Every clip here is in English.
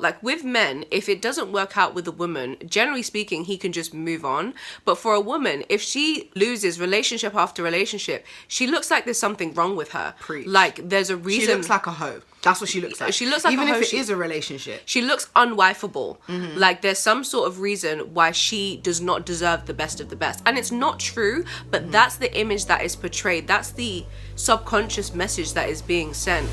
like with men, if it doesn't work out with a woman, generally speaking, he can just move on. But for a woman, if she loses relationship after relationship, she looks like there's something wrong with her. Preach. Like there's a reason. She looks like a hoe. That's what she looks like. She looks like even a hoe. if it is a relationship. She looks unwifeable. Like there's some sort of reason why she does not deserve the best of the best. And it's not true, but that's the image that is portrayed. That's the subconscious message that is being sent.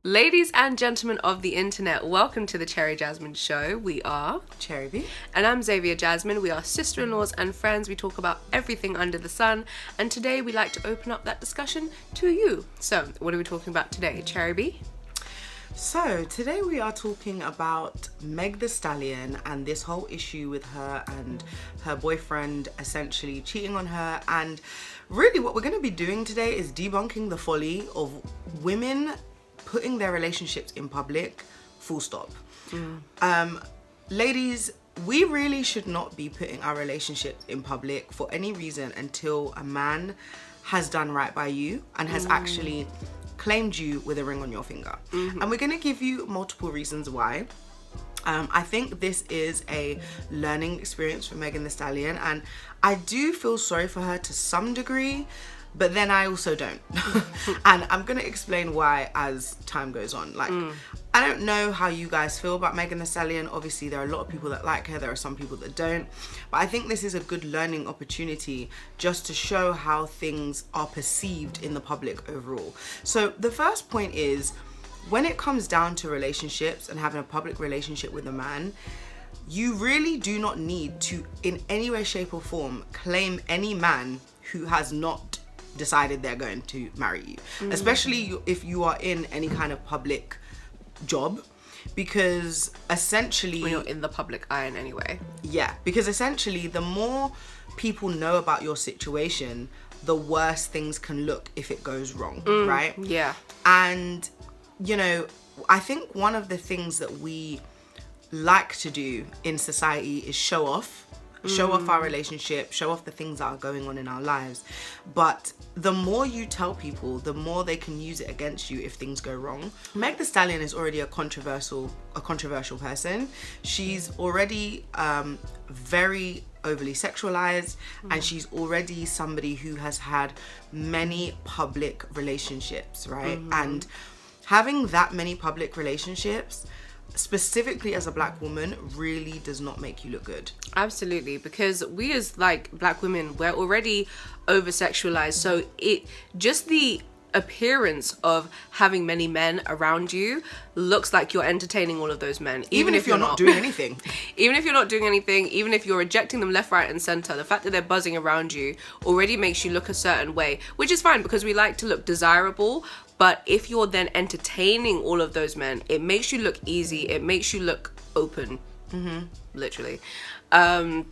Ladies and gentlemen of the internet, welcome to the Cherry Jazmine Show. We are Cherry B. And I'm Xavia Jazmine. We are sister-in-laws and friends. We talk about everything under the sun. And today we like to open up that discussion to you. So, what are we talking about today, Cherry B? So, today we are talking about Meg Thee Stallion and this whole issue with her and her boyfriend essentially cheating on her. And really what we're going to be doing today is debunking the folly of women putting their relationships in public, full stop. Ladies, we really should not be putting our relationship in public for any reason until a man has done right by you and has actually claimed you with a ring on your finger. And we're going to give you multiple reasons why. I think this is a learning experience for Megan Thee Stallion, and I do feel sorry for her to some degree, but then I also don't. And I'm going to explain why as time goes on. Like, I don't know how you guys feel about Megan Thee Stallion. Obviously, there are a lot of people that like her. There are some people that don't. But I think this is a good learning opportunity just to show how things are perceived in the public overall. So the first point is, when it comes down to relationships and having a public relationship with a man, you really do not need to, in any way, shape or form, claim any man who has not decided they're going to marry you, especially if you are in any kind of public job, because essentially When you're in the public eye in any way. Yeah, because essentially the more people know about your situation, the worse things can look if it goes wrong, right? Yeah. And you know, I think one of the things that we like to do in society is show off our relationship, show off the things that are going on in our lives. But the more you tell people, the more they can use it against you if things go wrong. Meg Thee Stallion is already a controversial person. She's already very overly sexualized, and she's already somebody who has had many public relationships, right? And having that many public relationships, specifically as a black woman, really does not make you look good. Absolutely, because we as like black women, we're already over sexualized, so it just the appearance of having many men around you looks like you're entertaining all of those men, even if you're not doing anything. Even if you're not doing anything, even if you're rejecting them left, right and center, the fact that they're buzzing around you already makes you look a certain way, which is fine because we like to look desirable. But if you're then entertaining all of those men, it makes you look easy. It makes you look open, literally. And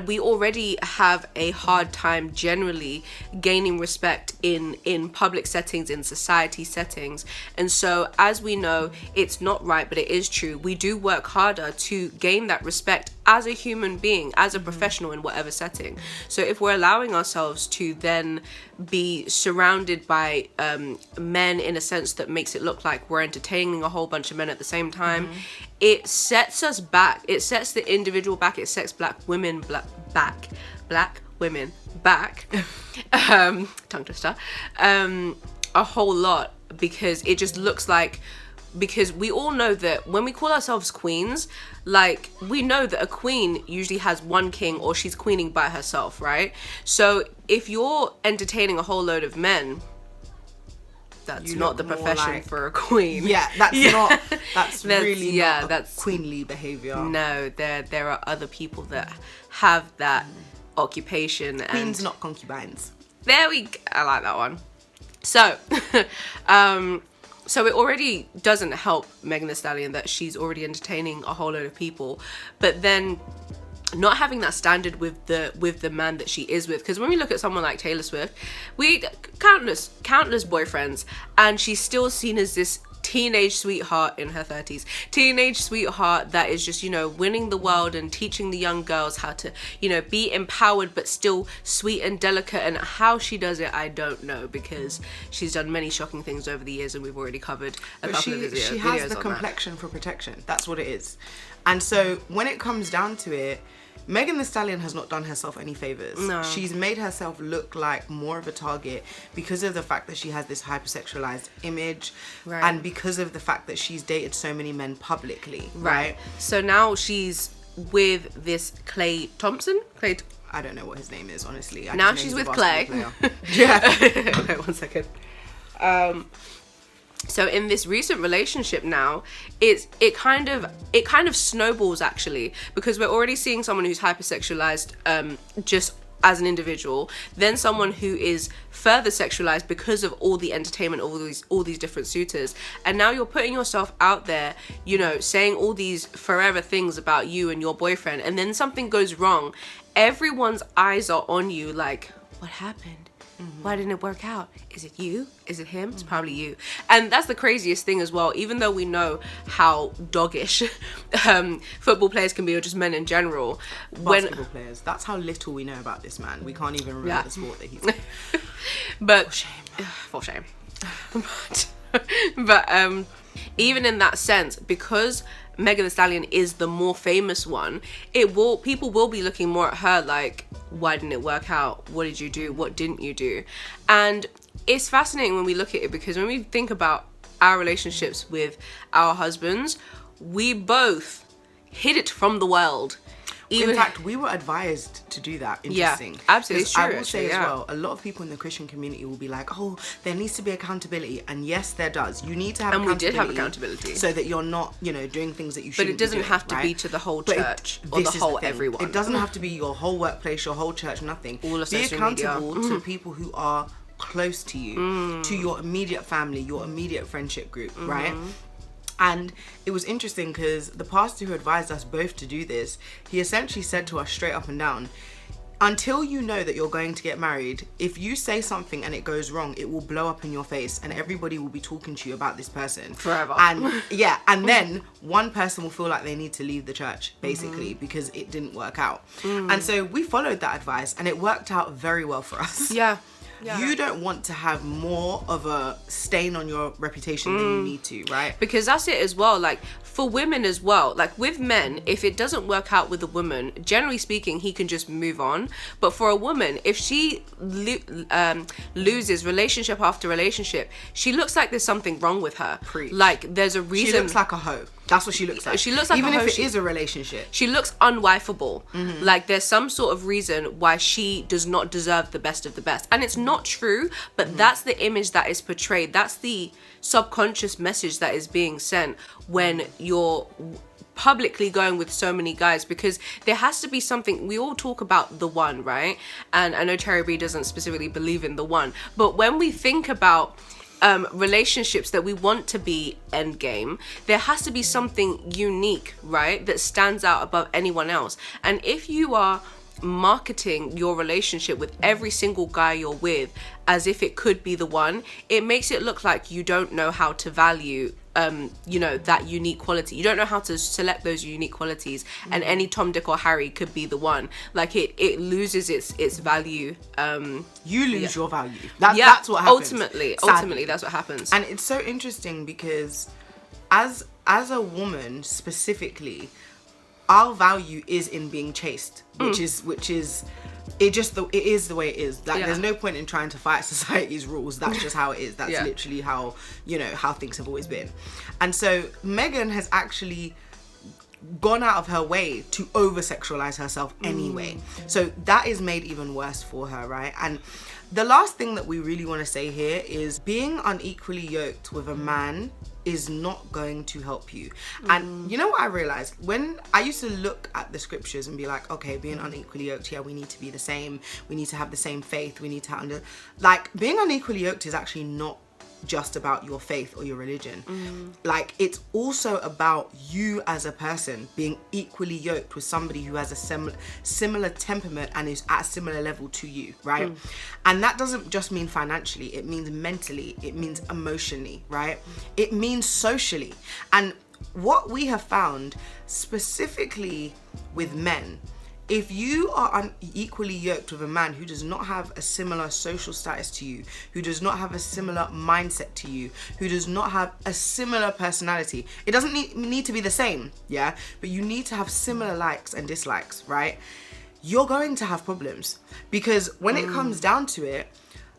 we already have a hard time generally gaining respect in public settings, in society settings. And so, as we know, it's not right, but it is true. We do work harder to gain that respect as a human being, as a professional in whatever setting. So if we're allowing ourselves to then be surrounded by men in a sense that makes it look like we're entertaining a whole bunch of men at the same time, it sets us back. It sets the individual back. It sets black women back, tongue twister, a whole lot, because it just looks like, because we all know that when we call ourselves queens, like, we know that a queen usually has one king or she's queening by herself, right? So if you're entertaining a whole load of men, that's not the profession for a queen. Yeah, that's really not that's queenly behavior. No, there are other people that have that occupation. Queens, not concubines. There we go. I like that one. So, so it already doesn't help Megan Thee Stallion that she's already entertaining a whole load of people, but then not having that standard with the man that she is with. Because when we look at someone like Taylor Swift, we countless boyfriends, and she's still seen as this teenage sweetheart in her 30s. Teenage sweetheart that is just, you know, winning the world and teaching the young girls how to, you know, be empowered but still sweet and delicate. And how she does it, I don't know, because she's done many shocking things over the years and we've already covered a couple of videos. She has the complexion for protection. That's what it is. And so when it comes down to it, Megan Thee Stallion has not done herself any favors. No. She's made herself look like more of a target because of the fact that she has this hypersexualized image, right, and because of the fact that she's dated so many men publicly, right? So now she's with this Klay Thompson. I don't know what his name is, honestly. Now she's with Klay. Yeah. Okay, 1 second. So in this recent relationship now, it kind of snowballs actually, because we're already seeing someone who's hypersexualized just as an individual, then someone who is further sexualized because of all the entertainment, all these different suitors, and now you're putting yourself out there, you know, saying all these forever things about you and your boyfriend, and then something goes wrong, everyone's eyes are on you, like, what happened? Why didn't it work out? Is it you? Is it him? It's probably you. And that's the craziest thing as well. Even though we know how doggish football players can be, or just men in general. Basketball players. That's how little we know about this man. We can't even remember the sport that he's in. But for shame. But even in that sense, because Megan Thee Stallion is the more famous one, people will be looking more at her like, why didn't it work out? What did you do? What didn't you do? And it's fascinating when we look at it, because when we think about our relationships with our husbands, we both hid it from the world. In fact, we were advised to do that. Interesting. Yeah, absolutely. It's true, I will say as well, a lot of people in the Christian community will be like, oh, there needs to be accountability. And yes, there does. You need to have accountability. And we did have accountability. So that you're not, you know, doing things that you shouldn't be doing. But it doesn't have to be to the whole church or the whole everyone. It doesn't have to be your whole workplace, your whole church, nothing. All of be social accountable media. to people who are close to you, to your immediate family, your immediate friendship group, right? And it was interesting because the pastor who advised us both to do this, he essentially said to us straight up and down, until you know that you're going to get married, if you say something and it goes wrong, it will blow up in your face and everybody will be talking to you about this person forever. And yeah, and then one person will feel like they need to leave the church, basically, because it didn't work out. And so we followed that advice and it worked out very well for us. Yeah. You don't want to have more of a stain on your reputation than you need to, right? Because that's it as well. Like, for women as well, like with men, if it doesn't work out with a woman, generally speaking, he can just move on. But for a woman, if she loses relationship after relationship, she looks like there's something wrong with her. Preach. Like, there's a reason. She looks like a hoe. That's what she looks like. She looks like even a hoe. If it is a relationship. She looks unwifeable. Like, there's some sort of reason why she does not deserve the best of the best. And it's not true, but that's the image that is portrayed. That's the subconscious message that is being sent when you're publicly going with so many guys, because there has to be something. We all talk about the one, right? And I know Terry B doesn't specifically believe in the one, but when we think about relationships that we want to be endgame, there has to be something unique, right, that stands out above anyone else. And if you are marketing your relationship with every single guy you're with as if it could be the one, it makes it look like you don't know how to value you know, that unique quality. You don't know how to select those unique qualities, and any Tom, Dick or Harry could be the one. Like, it loses its value. You lose your value. That's what happens. Ultimately that's what happens. And it's so interesting because as a woman specifically, our value is in being chaste, which is it is the way it is. Like, there's no point in trying to fight society's rules. That's just how it is. That's literally how, you know, how things have always been. And so Megan has actually gone out of her way to over-sexualize herself anyway. So that is made even worse for her, right? And the last thing that we really want to say here is being unequally yoked with a man is not going to help you. And you know what I realized? When I used to look at the scriptures and be like, okay, being unequally yoked, yeah, we need to be the same. We need to have the same faith. We need to like, being unequally yoked is actually not just about your faith or your religion. Like, it's also about you as a person being equally yoked with somebody who has a similar temperament and is at a similar level to you, right? And that doesn't just mean financially, it means mentally, it means emotionally, right? It means socially. And what we have found specifically with men, if you are unequally yoked with a man who does not have a similar social status to you, who does not have a similar mindset to you, who does not have a similar personality, it doesn't need to be the same, yeah? But you need to have similar likes and dislikes, right? You're going to have problems, because when it comes down to it,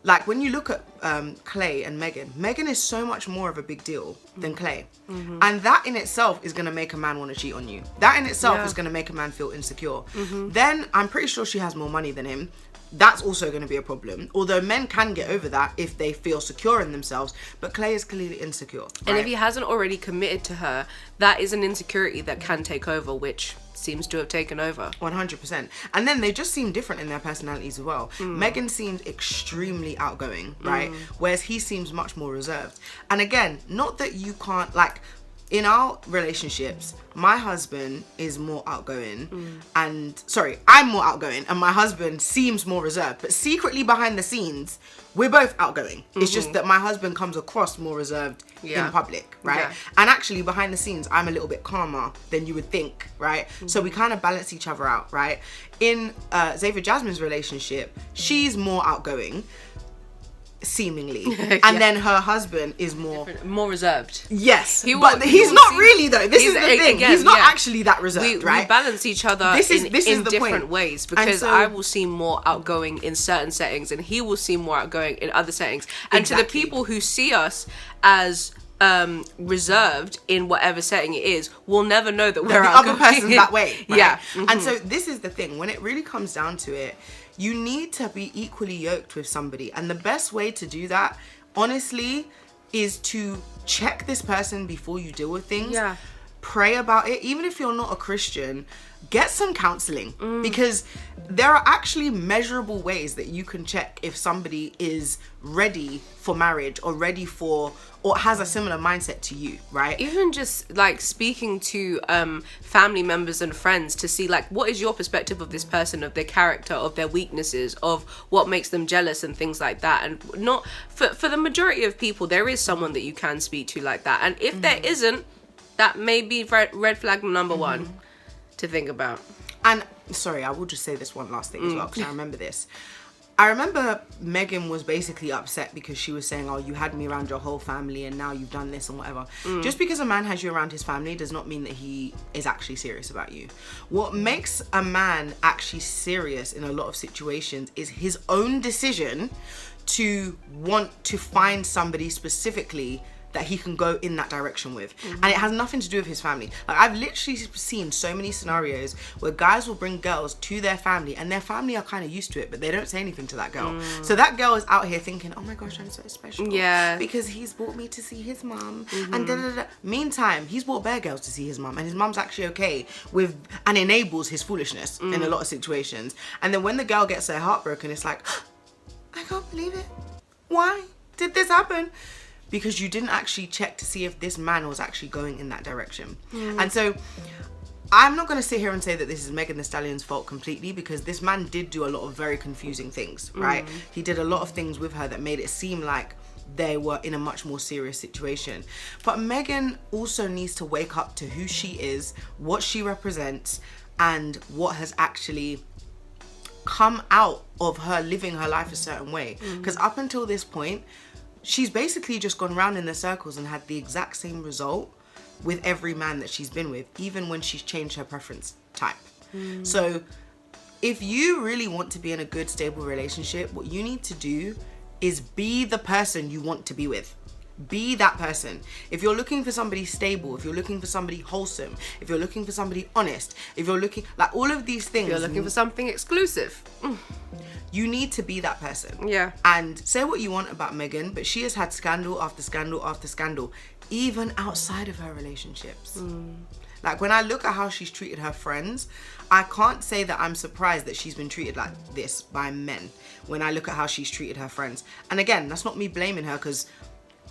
like when you look at Klay and Megan is so much more of a big deal than Klay. And that in itself is going to make a man want to cheat on you. That in itself is going to make a man feel insecure. Then I'm pretty sure she has more money than him. That's also going to be a problem. Although men can get over that if they feel secure in themselves. But Klay is clearly insecure. Right? And if he hasn't already committed to her, that is an insecurity that can take over, which seems to have taken over. 100%. And then they just seem different in their personalities as well. Megan seems extremely outgoing, right? Whereas he seems much more reserved. And again, not that you can't, like, in our relationships, my husband is more outgoing and, sorry, I'm more outgoing and my husband seems more reserved. But secretly behind the scenes, we're both outgoing. It's just that my husband comes across more reserved in public, right? Yeah. And actually behind the scenes, I'm a little bit calmer than you would think, right? So we kind of balance each other out, right? In Xavia Jazmine's relationship, she's more outgoing, seemingly, and then her husband is more reserved. Yes, but he's not really though. This is the thing. Again, he's not actually that reserved, right? We balance each other in different ways, because so, I will seem more outgoing in certain settings and he will seem more outgoing in other settings. And to the people who see us as reserved in whatever setting it is, will never know that we're the other person's that way, right? Yeah. And so this is the thing, when it really comes down to it, you need to be equally yoked with somebody. And the best way to do that, honestly, is to check this person before you deal with things. Yeah. Pray about it. Even if you're not a Christian, get some counseling, because there are actually measurable ways that you can check if somebody is ready for marriage or ready for, or has a similar mindset to you, right? Even just like speaking to family members and friends to see, like, what is your perspective of this person, of their character, of their weaknesses, of what makes them jealous and things like that. And not for the majority of people, there is someone that you can speak to like that. And if there isn't, that may be red flag number one to think about. And sorry, I will just say this one last thing as well, because I remember this. I remember Megan was basically upset because she was saying, oh, you had me around your whole family and now you've done this and whatever. Just because a man has you around his family does not mean that he is actually serious about you. What makes a man actually serious in a lot of situations is his own decision to want to find somebody specifically that he can go in that direction with. And it has nothing to do with his family. Like, I've literally seen so many scenarios where guys will bring girls to their family and their family are kind of used to it, but they don't say anything to that girl. So that girl is out here thinking, oh my gosh, I'm so special. Yeah. Because he's brought me to see his mum and da da da. Meantime, he's brought bare girls to see his mum and his mum's actually okay with, and enables his foolishness in a lot of situations. And then when the girl gets her heart broken, it's like, I can't believe it. Why did this happen? Because you didn't actually check to see if this man was actually going in that direction. And so I'm not going to sit here and say that this is Megan Thee Stallion's fault completely, because this man did do a lot of very confusing things, right? He did a lot of things with her that made it seem like they were in a much more serious situation. But Megan also needs to wake up to who she is, what she represents, and what has actually come out of her living her life a certain way. Because up until this point, she's basically just gone round in the circles and had the exact same result with every man that she's been with, even when she's changed her preference type. So if you really want to be in a good, stable relationship, what you need to do is be the person you want to be with. Be that person. If you're looking for somebody stable, if you're looking for somebody wholesome, if you're looking for somebody honest, if you're looking, like, all of these things, If you're looking for something exclusive, you need to be that person. Yeah. And say what you want about Megan, but she has had scandal after scandal after scandal, even outside of her relationships. Like, when I look at how she's treated her friends, I can't say that I'm surprised that she's been treated like this by men when I look at how she's treated her friends. And again, that's not me blaming her, because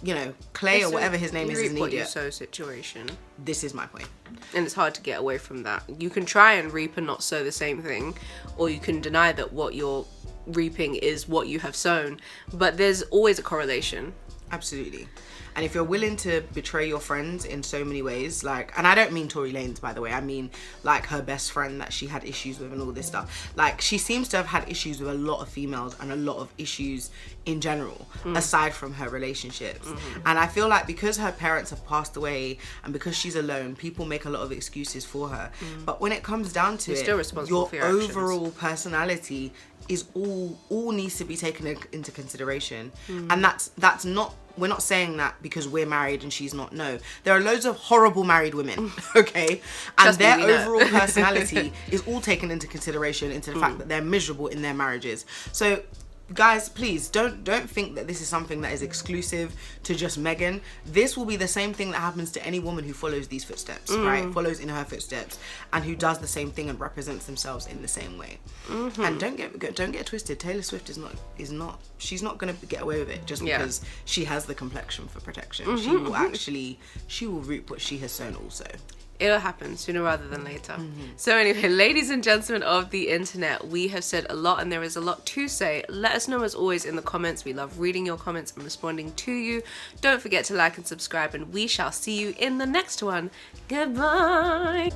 you know, Klay or whatever his name is an what you idiot. sow situation. This is my point. And it's hard to get away from that. You can try and reap and not sow the same thing, or you can deny that what you're reaping is what you have sown. But there's always a correlation. Absolutely. And if you're willing to betray your friends in so many ways, like, and I don't mean Tory Lanez, by the way, I mean like her best friend that she had issues with and all this stuff. Like, she seems to have had issues with a lot of females and a lot of issues in general, aside from her relationships. And I feel like because her parents have passed away and because she's alone, people make a lot of excuses for her. But when it comes down to You're still responsible your for your actions. overall personality is all needs to be taken into consideration. And that's not, we're not saying that because we're married and she's not. No, there are loads of horrible married women, okay, and their overall personality is all taken into consideration, into the fact that they're miserable in their marriages. So guys, please don't think that this is something that is exclusive to just Meghan. This will be the same thing that happens to any woman who follows these footsteps, right? Follows in her footsteps and who does the same thing and represents themselves in the same way. And don't get twisted. Taylor Swift is not she's not gonna get away with it just because she has the complexion for protection. She will reap what she has sown also. It'll happen sooner rather than later. So anyway, ladies and gentlemen of the internet, we have said a lot and there is a lot to say. Let us know as always in the comments. We love reading your comments and responding to you. Don't forget to like and subscribe, and we shall see you in the next one. Goodbye.